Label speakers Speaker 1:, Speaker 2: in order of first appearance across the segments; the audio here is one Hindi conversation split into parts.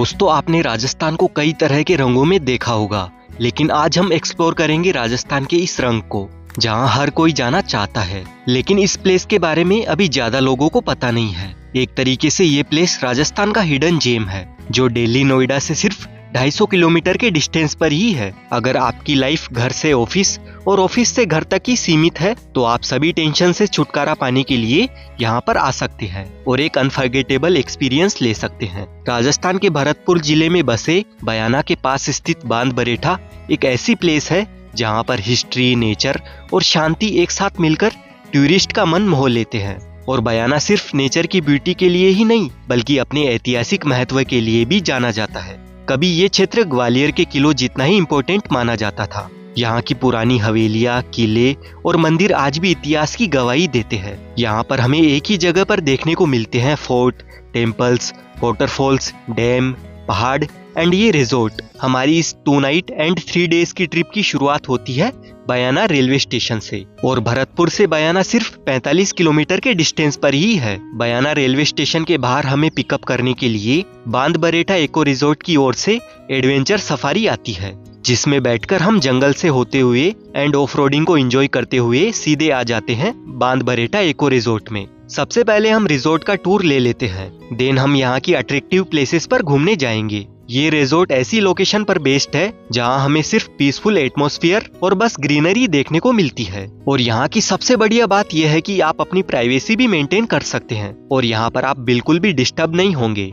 Speaker 1: दोस्तों, आपने राजस्थान को कई तरह के रंगों में देखा होगा, लेकिन आज हम एक्सप्लोर करेंगे राजस्थान के इस रंग को जहां हर कोई जाना चाहता है, लेकिन इस प्लेस के बारे में अभी ज्यादा लोगों को पता नहीं है। एक तरीके से ये प्लेस राजस्थान का हिडन जेम है जो दिल्ली नोएडा से सिर्फ 250 किलोमीटर के डिस्टेंस पर ही है। अगर आपकी लाइफ घर से ऑफिस और ऑफिस से घर तक ही सीमित है तो आप सभी टेंशन से छुटकारा पाने के लिए यहाँ पर आ सकते हैं और एक अनफर्गेटेबल एक्सपीरियंस ले सकते हैं। राजस्थान के भरतपुर जिले में बसे बयाना के पास स्थित बांध बरेठा एक ऐसी प्लेस है जहाँ पर हिस्ट्री, नेचर और शांति एक साथ मिलकर टूरिस्ट का मन मोह लेते हैं। और बयाना सिर्फ नेचर की ब्यूटी के लिए ही नहीं बल्कि अपने ऐतिहासिक महत्व के लिए भी जाना जाता है। कभी ये क्षेत्र ग्वालियर के किलों जितना ही इम्पोर्टेंट माना जाता था। यहाँ की पुरानी हवेलियाँ, किले और मंदिर आज भी इतिहास की गवाही देते हैं। यहाँ पर हमें एक ही जगह पर देखने को मिलते हैं फोर्ट, टेम्पल्स, वाटरफॉल्स, डैम, पहाड़ एंड ये रिजोर्ट। हमारी इस 2 नाइट एंड 3 डेज की ट्रिप की शुरुआत होती है बयाना रेलवे स्टेशन से और भरतपुर से बयाना सिर्फ 45 किलोमीटर के डिस्टेंस पर ही है। बयाना रेलवे स्टेशन के बाहर हमें पिकअप करने के लिए बांध बरेठा इको रिजोर्ट की ओर से एडवेंचर सफारी आती है, जिसमें बैठकर हम जंगल से होते हुए एंड ऑफ रोडिंग को एंजॉय करते हुए सीधे आ जाते हैं बांध बरेठा इको रिजोर्ट में। सबसे पहले हम रिजोर्ट का टूर ले लेते हैं, देन हम यहाँ की अट्रैक्टिव प्लेसेस पर घूमने जाएंगे। ये रिजोर्ट ऐसी लोकेशन पर बेस्ड है जहाँ हमें सिर्फ पीसफुल एटमॉस्फेयर और बस ग्रीनरी देखने को मिलती है। और यहाँ की सबसे बढ़िया बात यह है कि आप अपनी प्राइवेसी भी मेंटेन कर सकते हैं और यहाँ पर आप बिल्कुल भी डिस्टर्ब नहीं होंगे।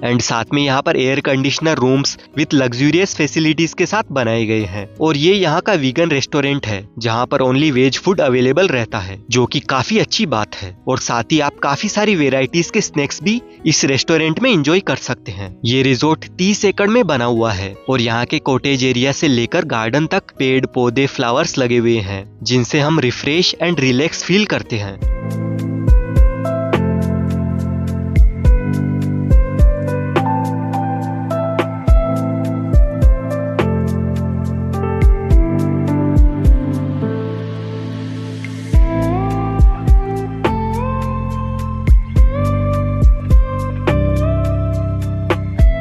Speaker 1: एंड साथ में यहाँ पर air conditioner rooms with luxurious facilities के साथ बनाए गए हैं। और ये यहाँ का वीगन रेस्टोरेंट है जहाँ पर ओनली वेज फूड अवेलेबल रहता है, जो कि काफी अच्छी बात है। और साथ ही आप काफी सारी वेराइटीज के स्नैक्स भी इस रेस्टोरेंट में एंजॉय कर सकते हैं। ये रिजोर्ट 30 एकड़ में बना हुआ है और यहाँ के कॉटेज एरिया से लेकर गार्डन तक पेड़ पौधे फ्लावर्स लगे हुए हैं, जिनसे हम रिफ्रेश एंड रिलैक्स फील करते हैं।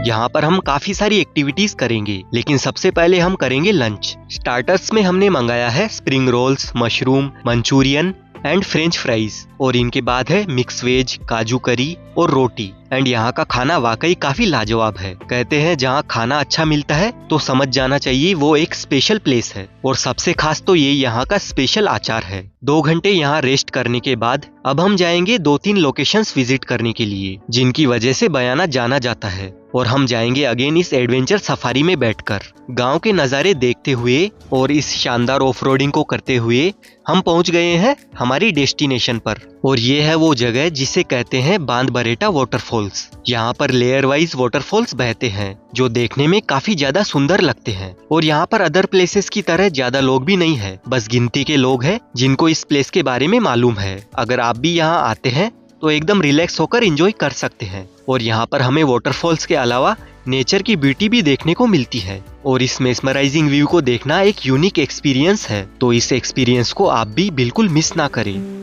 Speaker 1: यहाँ पर हम काफी सारी एक्टिविटीज करेंगे, लेकिन सबसे पहले हम करेंगे लंच। स्टार्टर्स में हमने मंगाया है spring rolls, mushroom, Manchurian and French fries और इनके बाद है मिक्स वेज, काजू करी और रोटी। एंड यहाँ का खाना वाकई काफी लाजवाब है। कहते हैं जहाँ खाना अच्छा मिलता है तो समझ जाना चाहिए वो एक स्पेशल प्लेस है। और सबसे खास तो ये यहाँ का स्पेशल अचार है। 2 घंटे यहाँ रेस्ट करने के बाद अब हम जाएंगे 2-3 लोकेशंस विजिट करने के लिए, जिनकी वजह से बयाना जाना जाता है। और हम जाएंगे अगेन इस एडवेंचर सफारी में बैठकर गांव के नज़ारे देखते हुए और इस शानदार ऑफ रोडिंग को करते हुए हम पहुंच गए हैं हमारी डेस्टिनेशन पर। और ये है वो जगह जिसे कहते हैं बांध बरेठा वाटरफॉल्स। यहाँ पर लेयर वाइज वाटरफॉल्स बहते हैं जो देखने में काफी ज्यादा सुंदर लगते हैं। और यहाँ पर अदर प्लेसेस की तरह ज्यादा लोग भी नहीं है, बस गिनती के लोग हैं जिनको इस प्लेस के बारे में मालूम है। अगर आप भी यहाँ आते हैं तो एकदम रिलैक्स होकर एंजॉय कर सकते हैं। और यहाँ पर हमें वाटरफॉल्स के अलावा नेचर की ब्यूटी भी देखने को मिलती है और इस मेस्मराइजिंग व्यू को देखना एक यूनिक एक्सपीरियंस है। तो इस एक्सपीरियंस को आप भी बिल्कुल मिस ना करें।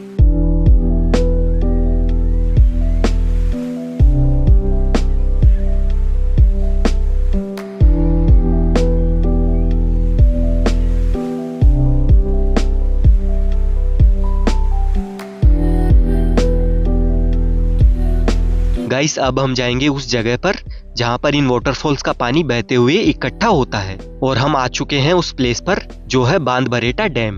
Speaker 1: गाइस, अब हम जाएंगे उस जगह पर जहाँ पर इन वाटरफॉल्स का पानी बहते हुए इकट्ठा होता है और हम आ चुके हैं उस प्लेस पर जो है बांध बरेठा डैम।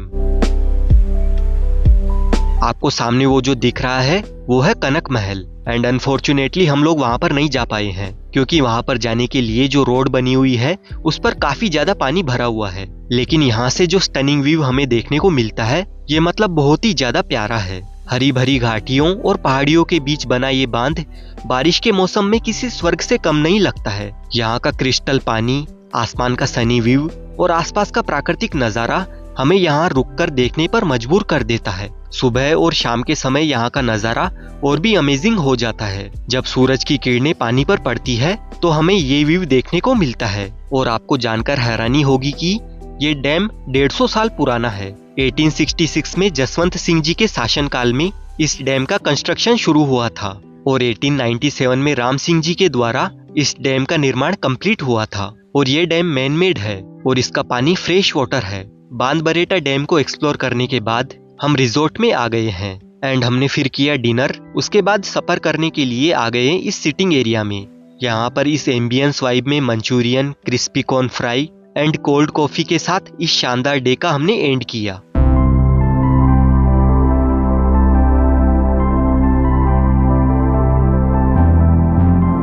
Speaker 1: आपको सामने वो जो दिख रहा है वो है कनक महल। एंड अनफॉर्चुनेटली हम लोग वहाँ पर नहीं जा पाए हैं क्योंकि वहाँ पर जाने के लिए जो रोड बनी हुई है उस पर काफी ज्यादा पानी भरा हुआ है। लेकिन यहाँ से जो स्टनिंग व्यू हमें देखने को मिलता है ये मतलब बहुत ही ज्यादा प्यारा है। हरी भरी घाटियों और पहाड़ियों के बीच बना ये बांध बारिश के मौसम में किसी स्वर्ग से कम नहीं लगता है। यहाँ का क्रिस्टल पानी, आसमान का सनी व्यू और आसपास का प्राकृतिक नजारा हमें यहाँ रुककर देखने पर मजबूर कर देता है। सुबह और शाम के समय यहाँ का नज़ारा और भी अमेजिंग हो जाता है। जब सूरज की किरणें पानी पर पड़ती है तो हमें ये व्यू देखने को मिलता है। और आपको जानकर हैरानी होगी कि ये डैम 150 साल पुराना है। 1866 में जसवंत सिंह जी के शासनकाल में इस डैम का कंस्ट्रक्शन शुरू हुआ था और 1897 में राम सिंह जी के द्वारा इस डैम का निर्माण कंप्लीट हुआ था। और ये डैम मैन मेड है और इसका पानी फ्रेश वाटर है। बांध-बरेटा डैम को एक्सप्लोर करने के बाद हम रिजॉर्ट में आ गए हैं एंड हमने फिर किया डिनर। उसके बाद सफर करने के लिए आ गए इस सिटिंग एरिया में। यहाँ पर इस एम्बियंस वाइब में Manchurian, crispy corn fry and cold coffee के साथ इस शानदार डे का हमने एंड किया।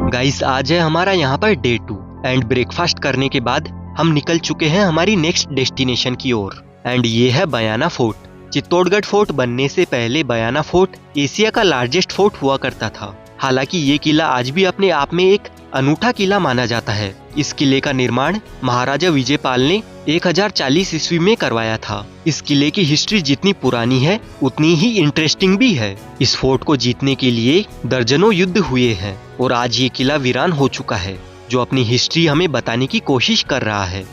Speaker 1: गाइस, आज है हमारा यहाँ पर डे 2 एंड ब्रेकफास्ट करने के बाद हम निकल चुके हैं हमारी नेक्स्ट डेस्टिनेशन की ओर एंड ये है बयाना फोर्ट। चित्तौड़गढ़ फोर्ट बनने से पहले बयाना फोर्ट एशिया का लार्जेस्ट फोर्ट हुआ करता था। हालांकि ये किला आज भी अपने आप में एक अनूठा किला माना जाता है। इस किले का निर्माण महाराजा विजयपाल ने 1040 ईस्वी में करवाया था। इस किले की हिस्ट्री जितनी पुरानी है उतनी ही इंटरेस्टिंग भी है। इस फोर्ट को जीतने के लिए दर्जनों युद्ध हुए हैं और आज ये किला वीरान हो चुका है, जो अपनी हिस्ट्री हमें बताने की कोशिश कर रहा है।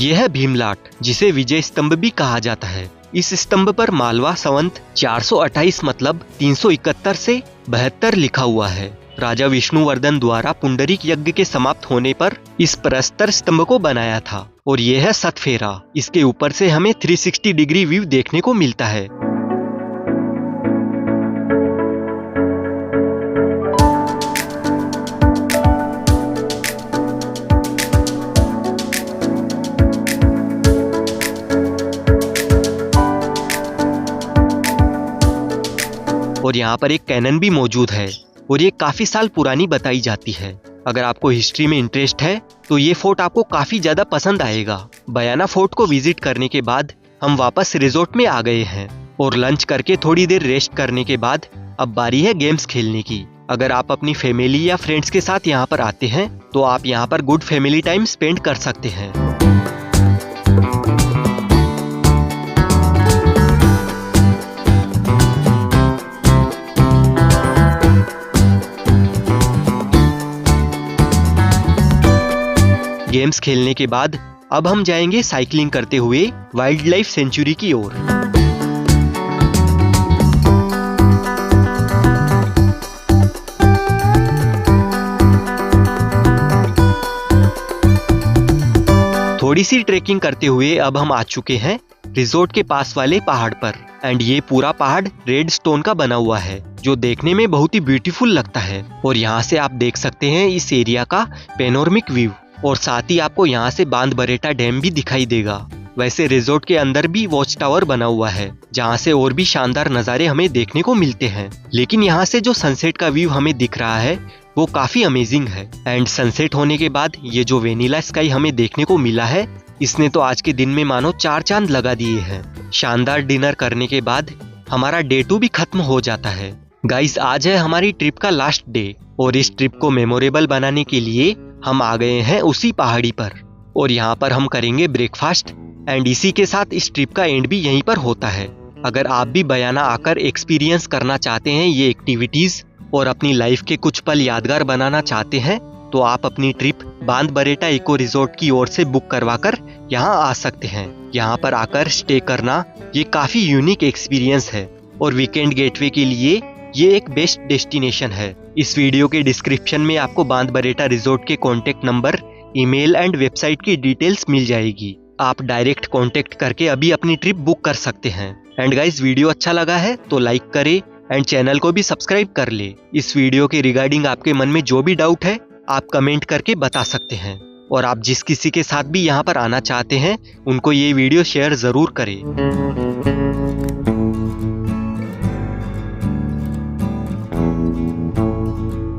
Speaker 1: यह है भीमलाट, जिसे विजय स्तंभ भी कहा जाता है। इस स्तंभ पर मालवा संवत 428 मतलब 371 से 72 लिखा हुआ है। राजा विष्णुवर्धन द्वारा पुंडरीक यज्ञ के समाप्त होने पर इस प्रस्तर स्तंभ को बनाया था। और यह है सतफेरा। इसके ऊपर से हमें 360 डिग्री व्यू देखने को मिलता है। और यहाँ पर एक कैनन भी मौजूद है और ये काफी साल पुरानी बताई जाती है। अगर आपको हिस्ट्री में इंटरेस्ट है तो ये फोर्ट आपको काफी ज्यादा पसंद आएगा। बयाना फोर्ट को विजिट करने के बाद हम वापस रिजॉर्ट में आ गए हैं और लंच करके थोड़ी देर रेस्ट करने के बाद अब बारी है गेम्स खेलने की। अगर आप अपनी फैमिली या फ्रेंड्स के साथ यहाँ पर आते हैं तो आप यहाँ पर गुड फैमिली टाइम स्पेंड कर सकते हैं। गेम्स खेलने के बाद अब हम जाएंगे साइकिलिंग करते हुए वाइल्ड लाइफ सेंचुरी की ओर। थोड़ी सी ट्रेकिंग करते हुए अब हम आ चुके हैं रिजॉर्ट के पास वाले पहाड़ पर एंड ये पूरा पहाड़ रेड स्टोन का बना हुआ है, जो देखने में बहुत ही ब्यूटीफुल लगता है। और यहाँ से आप देख सकते हैं इस एरिया का पेनोरमिक व्यू और साथ ही आपको यहाँ से बांध-बरेटा डैम भी दिखाई देगा। वैसे रिजॉर्ट के अंदर भी वॉच टावर बना हुआ है, जहाँ से और भी शानदार नज़ारे हमें देखने को मिलते हैं। लेकिन यहाँ से जो सनसेट का व्यू हमें दिख रहा है वो काफी अमेजिंग है। एंड सनसेट होने के बाद ये जो वेनिला स्काई हमें देखने को मिला है, इसने तो आज के दिन में मानो 4 चांद लगा दिए हैं। शानदार डिनर करने के बाद हमारा डे 2 भी खत्म हो जाता है। गाइस, आज है हमारी ट्रिप का लास्ट डे और इस ट्रिप को मेमोरेबल बनाने के लिए हम आ गए हैं उसी पहाड़ी पर और यहाँ पर हम करेंगे ब्रेकफास्ट एंड इसी के साथ इस ट्रिप का एंड भी यहीं पर होता है। अगर आप भी बयाना आकर एक्सपीरियंस करना चाहते हैं ये एक्टिविटीज और अपनी लाइफ के कुछ पल यादगार बनाना चाहते हैं तो आप अपनी ट्रिप बांध-बरेटा इको रिजॉर्ट की ओर से बुक करवाकर यहाँ आ सकते हैं। यहाँ पर आकर स्टे करना ये काफी यूनिक एक्सपीरियंस है और वीकेंड गेटवे के लिए ये एक बेस्ट डेस्टिनेशन है। इस वीडियो के डिस्क्रिप्शन में आपको बांध-बरेटा रिजॉर्ट के contact number, email and website की डिटेल्स मिल जाएगी। आप डायरेक्ट कॉन्टेक्ट करके अभी अपनी ट्रिप बुक कर सकते हैं। एंड गाइस, वीडियो अच्छा लगा है तो लाइक करें एंड चैनल को भी सब्सक्राइब कर ले। इस वीडियो के रिगार्डिंग आपके मन में जो भी डाउट है आप कमेंट करके बता सकते हैं और आप जिस किसी के साथ भी यहाँ पर आना चाहते हैं उनको ये वीडियो शेयर जरूर करें।